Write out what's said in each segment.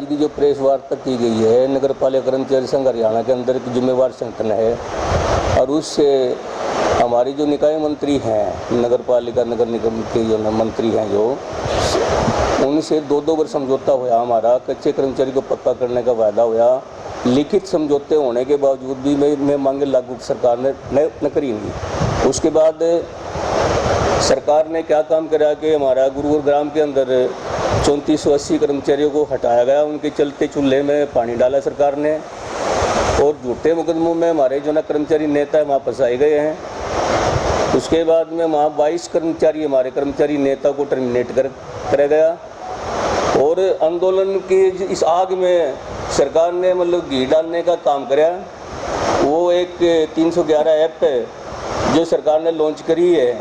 आज की जो प्रेस वार्ता की गई है, नगर पालिका कर्मचारी संघ हरियाणा के अंदर एक जिम्मेवार संगठन है और उससे हमारे जो निकाय मंत्री हैं, नगर पालिका नगर निगम के जो मंत्री हैं, जो उनसे 2-2 बार समझौता हुआ हमारा, कच्चे कर्मचारी को पक्का करने का वायदा हुआ। लिखित समझौते होने के बावजूद भी मैं मांगे लागू सरकार ने न करी नहीं। उसके बाद सरकार ने क्या काम करा कि हमारा गुरुग्राम के अंदर 3480 कर्मचारियों को हटाया गया, उनके चलते चूल्हे में पानी डाला सरकार ने, और झूठे मुकदमों में हमारे जो ना कर्मचारी नेता वहाँ फंसाए गए हैं। उसके बाद में वहाँ 22 कर्मचारी हमारे कर्मचारी नेता को टर्मिनेट करा गया, और आंदोलन की इस आग में सरकार ने मतलब घी डालने का काम करा। वो एक 311 ऐप है जो सरकार ने लॉन्च करी है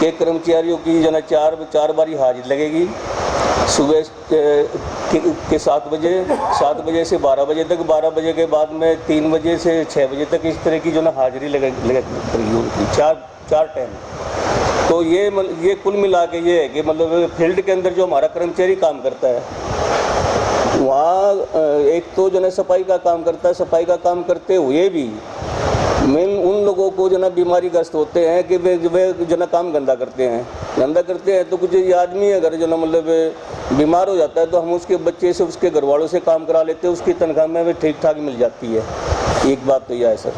कि कर्मचारियों की जो ना चार बारी हाजिरी लगेगी, सुबह के 7 बजे से 12 बजे तक, 12 बजे के बाद में 3 बजे से 6 बजे तक, इस तरह की जो ना हाजिरी लगेगी उनकी चार टाइम। तो ये कुल मिला के ये है कि मतलब फील्ड के अंदर जो हमारा कर्मचारी काम करता है, वहाँ एक तो जो ना सफाई का काम करता है, सफाई का काम करते हुए भी मेन उन लोगों को जो ना बीमारी ग्रस्त होते हैं कि वे जो ना काम गंदा करते हैं। तो कुछ ये आदमी अगर जो ना मतलब बीमार हो जाता है तो हम उसके बच्चे से, उसके घर वालों से काम करा लेते हैं, उसकी तनख्वाह में ठीक ठाक मिल जाती है। एक बात तो यह है सर।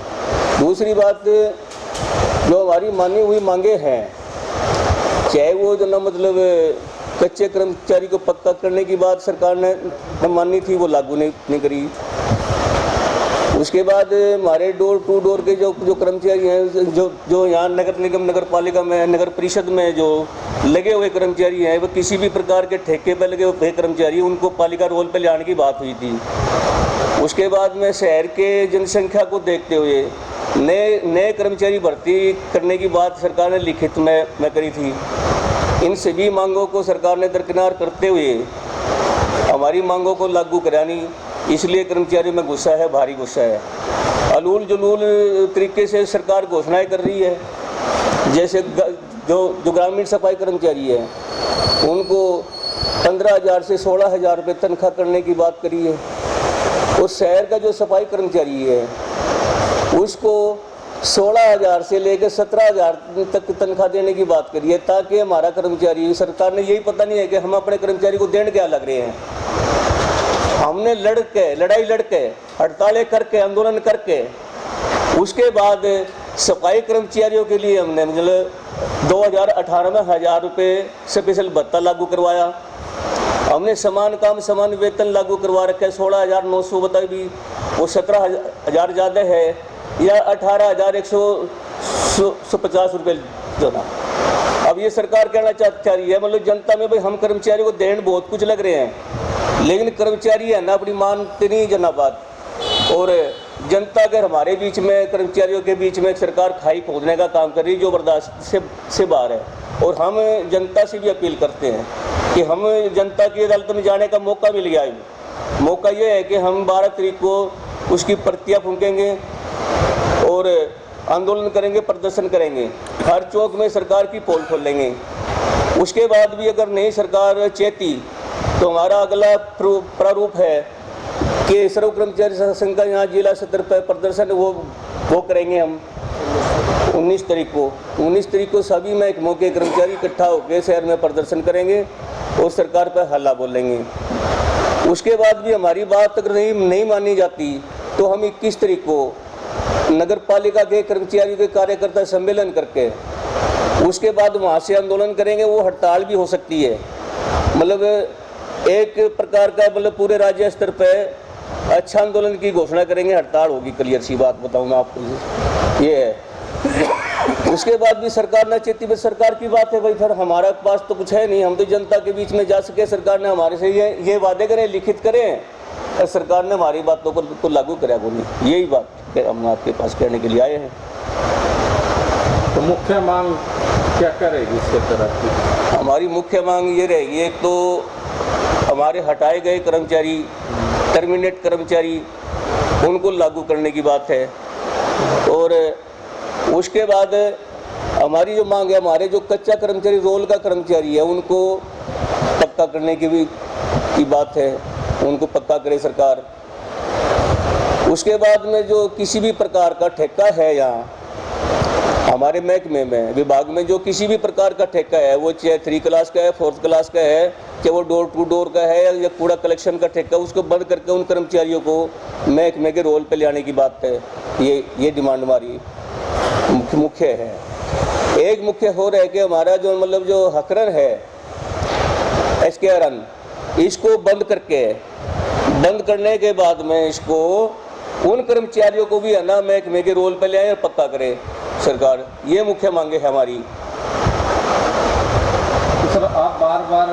दूसरी बात, जो हमारी मानी हुई मांगे हैं, चाहे वो जो ना मतलब कच्चे कर्मचारी को पक्का करने की बात सरकार ने मानी थी, वो लागू नहीं करी। उसके बाद हमारे डोर टू डोर के जो कर्मचारी हैं, जो यहाँ नगर निगम नगर पालिका में नगर परिषद में जो लगे हुए कर्मचारी हैं, वो किसी भी प्रकार के ठेके पर लगे हुए कर्मचारी, उनको पालिका रोल पर ले आने की बात हुई थी। उसके बाद में शहर के जनसंख्या को देखते हुए नए कर्मचारी भर्ती करने की बात सरकार ने लिखित में करी थी। इन सभी मांगों को सरकार ने दरकिनार करते हुए हमारी मांगों को लागू करा नहीं, इसलिए कर्मचारियों में गुस्सा है, भारी गुस्सा है। अलूल जलूल तरीके से सरकार घोषणाएं कर रही है। जैसे जो ग्रामीण सफाई कर्मचारी है, उनको 15,000 से 16,000 रुपये तनख्वाह करने की बात करी है। उस शहर का जो सफाई कर्मचारी है, उसको 16,000 से लेकर 17,000 तक तनख्वाह देने की बात करी है, ताकि हमारा कर्मचारी, सरकार ने यही पता नहीं है कि हम अपने कर्मचारी को देने क्या लग रहे हैं। हमने लड़ाई लड़के हड़तालें करके आंदोलन करके उसके बाद सफाई कर्मचारियों के लिए हमने मतलब 2018 में 1,000 रुपये स्पेशल भत्ता लागू करवाया। हमने समान काम समान वेतन लागू करवा रखा है। 16,900 बता भी वो 17,000 ज़्यादा है, या 18,150 रुपये जो ना। अब ये सरकार कहना चाह रही है मतलब जनता में, भाई हम कर्मचारी को देने बहुत कुछ लग रहे हैं, लेकिन कर्मचारी है ना अपनी मानते नहीं जना बात। और जनता अगर हमारे बीच में, कर्मचारियों के बीच में सरकार खाई खोदने का काम कर रही है, जो बर्दाश्त से बाहर है। और हम जनता से भी अपील करते हैं कि हम जनता की अदालत में जाने का मौका मिल गया है। मौका ये है कि हम 12 तारीख को उसकी प्रतियां फूंकेंगे और आंदोलन करेंगे, प्रदर्शन करेंगे, हर चौक में सरकार की पोल खोलेंगे। उसके बाद भी अगर नहीं सरकार चेती तो हमारा अगला प्रारूप है कि सर्व कर्मचारी संघ का यहाँ जिला स्तर पर प्रदर्शन वो करेंगे हम 19 तारीख को सभी महकमों के कर्मचारी इकट्ठा होकर शहर में प्रदर्शन करेंगे और सरकार पर हल्ला बोलेंगे। उसके बाद भी हमारी बात अगर नहीं मानी जाती तो हम 21 तारीख को नगर पालिका के कर्मचारियों के कार्यकर्ता सम्मेलन करके उसके बाद वहाँ से आंदोलन करेंगे। वो हड़ताल भी हो सकती है, मतलब एक प्रकार का मतलब पूरे राज्य स्तर पर अच्छा आंदोलन की घोषणा करेंगे, हड़ताल होगी। क्लियर सी बात बताऊँ मैं आपको, ये है। उसके बाद भी सरकार न चेती, सरकार की बात है भाई, फिर हमारे पास तो कुछ है नहीं, हम तो जनता के बीच में जा सके। सरकार ने हमारे से ये वादे करें, लिखित करें, और सरकार ने हमारी बातों को लागू करेगा नहीं। यही बात हम आपके पास कहने के लिए आए हैं। तो मुख्य मांग क्या करेगी इसके तरफ की? हमारी मुख्य मांग ये रहेगी, एक तो हमारे हटाए गए कर्मचारी, टर्मिनेट कर्मचारी, उनको लागू करने की बात है। और उसके बाद हमारी जो मांग है, हमारे जो कच्चा कर्मचारी, रोल का कर्मचारी है, उनको पक्का करने की बात है। उनको पक्का करे सरकार। उसके बाद में जो किसी भी प्रकार का ठेका है यहाँ हमारे महकमे में, विभाग में, जो किसी भी प्रकार का ठेका है, वो चाहे 3 क्लास का है, 4th क्लास का है, चाहे वो डोर टू डोर का है या कूड़ा कलेक्शन का ठेका, उसको बंद करके उन कर्मचारियों को महकमे के रोल पे ले आने की बात है। ये डिमांड हमारी मुख्य है। एक मुख्य हो रहा है कि हमारा जो मतलब जो हकरन है SKRN, इसको बंद करने के बाद में इसको उन कर्मचारियों को भी है ना महकमे के रोल पे ले आए और पक्का करे सरकार। ये मुख्य मांगे है हमारी। तो सर, आप बार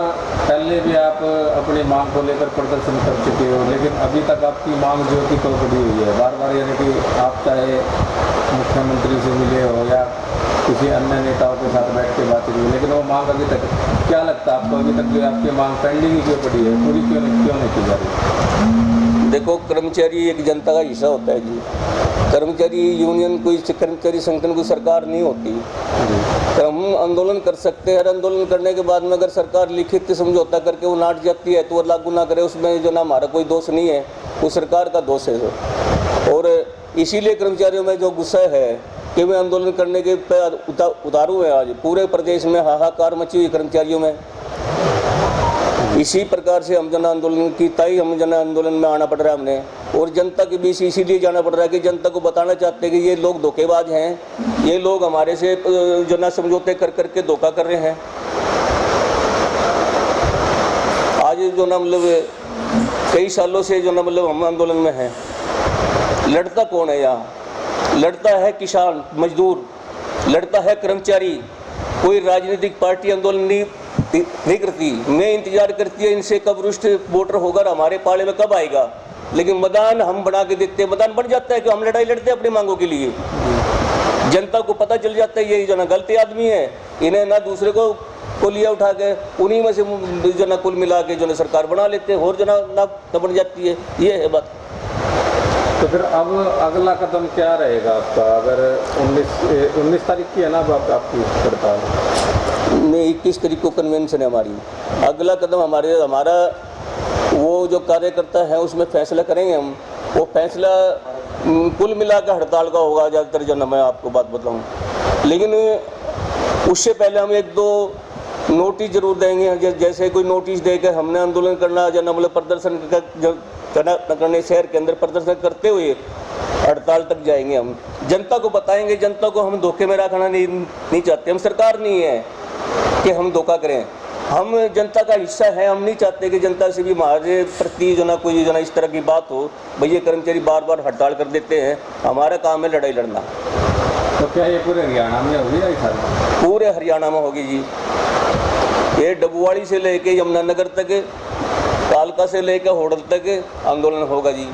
पहले भी आप अपनी मांग को लेकर प्रदर्शन कर चुके हो, लेकिन अभी तक आपकी मांग जो कि तो बड़ी हुई है बार, यानी कि आप चाहे मुख्यमंत्री से मिले हो या किसी अन्य नेताओं के साथ बैठ के बातचीत हुई, लेकिन वो मांग अभी तक, क्या लगता है आपको, अभी तक जो आपकी मांग पेंडिंग क्यों पड़ी है, पूरी क्यों नहीं की जा रही? देखो, कर्मचारी एक जनता का हिस्सा होता है जी। कर्मचारी यूनियन कोई कर्मचारी संगठन कोई सरकार नहीं होती। तो हम आंदोलन कर सकते हैं, और आंदोलन करने के बाद में अगर सरकार लिखित समझौता करके वो नाट जाती है तो वो लागू ना करे, उसमें जो ना हमारा कोई दोष नहीं है, वो सरकार का दोष है। और इसीलिए कर्मचारियों में जो गुस्सा है कि वे आंदोलन करने के उतारू है। आज पूरे प्रदेश में हाहाकार मची हुई कर्मचारियों में। इसी प्रकार से हम जन आंदोलन की ताई हम जन आंदोलन में आना पड़ रहा है हमने, और जनता के बीच इसीलिए जाना पड़ रहा है कि जनता को बताना चाहते हैं कि ये लोग धोखेबाज हैं, ये लोग हमारे से जो ना समझौते कर करके धोखा कर रहे हैं। आज जो ना मतलब कई सालों से जो ना मतलब हम आंदोलन में हैं, लड़ता कौन है यहाँ? लड़ता है किसान मजदूर, लड़ता है कर्मचारी। कोई राजनीतिक पार्टी आंदोलन नहीं करती। मैं इंतजार करती है इनसे कब रुष्ट वोटर होगा, हमारे पाले में कब आएगा। लेकिन मैदान हम बना के देखते हैं, मैदान बन जाता है कि हम लड़ाई लड़ते हैं अपनी मांगों के लिए। जनता को पता चल जाता है ये जो ना गलती आदमी है, इन्हें ना दूसरे को लिया उठा के उन्हीं में से जो ना कुल मिला के जो ना सरकार बना लेते हैं, और जो ना बन जाती है। ये है बात। तो फिर अब अगला कदम क्या रहेगा आपका? अगर 19 तारीख की है ना अब आपकी हड़ताल? नहीं, 21 तारीख को कन्वेंशन है हमारी। अगला कदम हमारा वो जो कार्यकर्ता है उसमें फैसला करेंगे हम। वो फैसला कुल मिला कर हड़ताल का होगा ज़्यादातर, जो ना मैं आपको बात बताऊं। लेकिन उससे पहले हम 1-2 नोटिस जरूर देंगे। जैसे कोई नोटिस देकर हमने आंदोलन करना, जो ना मतलब प्रदर्शन करने शहर के अंदर प्रदर्शन करते हुए हड़ताल तक जाएंगे। हम जनता को बताएंगे, जनता को हम धोखे में रखना नहीं चाहते। हम सरकार नहीं है कि हम धोखा करें, हम जनता का हिस्सा है। हम नहीं चाहते कि जनता से भी हमारे प्रति जो ना कोई जो ना इस तरह की बात हो। भैया कर्मचारी बार हड़ताल कर देते हैं, हमारा काम है लड़ाई लड़ना। तो क्या ये पूरे हरियाणा में होगी या इधर? पूरे हरियाणा में होगी जी। ये डबुवाड़ी से लेके यमुनानगर तक, कालका से लेकर होडल तक आंदोलन होगा जी।